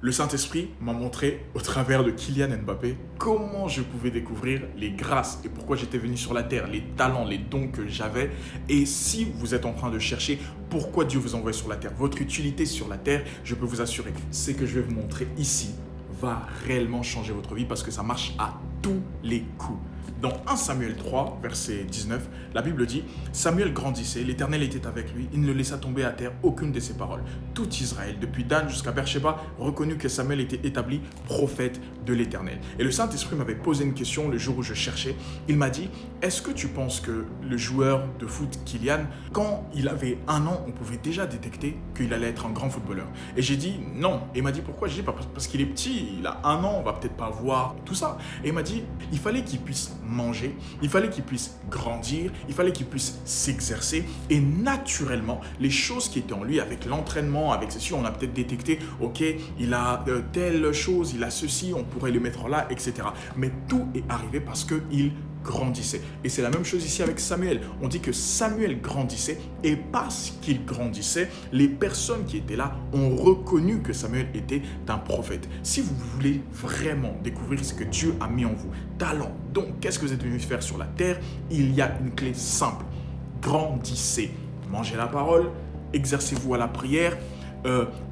Le Saint-Esprit m'a montré, au travers de Kylian Mbappé, comment je pouvais découvrir les grâces et pourquoi j'étais venu sur la terre, les talents, les dons que j'avais. Et si vous êtes en train de chercher pourquoi Dieu vous envoie sur la terre, votre utilité sur la terre, je peux vous assurer, c'est que je vais vous montrer ici va réellement changer votre vie parce que ça marche à tous les coups. Dans 1 Samuel 3, verset 19, la Bible dit « Samuel grandissait, l'Éternel était avec lui, il ne laissa tomber à terre aucune de ses paroles. Tout Israël, depuis Dan jusqu'à Beersheba, reconnut que Samuel était établi prophète de l'Éternel. » Et le Saint-Esprit m'avait posé une question le jour où je cherchais. Il m'a dit « Est-ce que tu penses que le joueur de foot Kylian, quand il avait 1 an, on pouvait déjà détecter qu'il allait être un grand footballeur ?» Et j'ai dit « Non. » Et il m'a dit « Pourquoi ?» J'ai dit « Parce qu'il est petit, il a 1 an, on va peut-être pas voir tout ça. » Et il m'a dit « Il fallait qu'il puisse manger, il fallait qu'il puisse grandir, il fallait qu'il puisse s'exercer et naturellement, les choses qui étaient en lui avec l'entraînement, avec ceci, on a peut-être détecté, ok, il a telle chose, il a ceci, on pourrait le mettre là, etc. Mais tout est arrivé parce qu'il grandissait. Et c'est la même chose ici avec Samuel. On dit que Samuel grandissait et parce qu'il grandissait, les personnes qui étaient là ont reconnu que Samuel était un prophète. Si vous voulez vraiment découvrir ce que Dieu a mis en vous, talent, donc qu'est-ce que vous êtes venu faire sur la terre, il y a une clé simple. Grandissez. Mangez la parole, exercez-vous à la prière,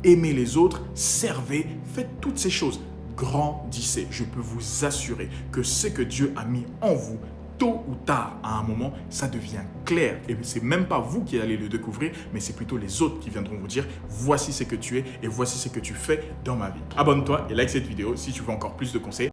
aimez les autres, servez, faites toutes ces choses. Grandissez. Je peux vous assurer que ce que Dieu a mis en vous, tôt ou tard, à un moment, ça devient clair. Et ce n'est même pas vous qui allez le découvrir, mais c'est plutôt les autres qui viendront vous dire « Voici ce que tu es et voici ce que tu fais dans ma vie ». Abonne-toi et like cette vidéo si tu veux encore plus de conseils.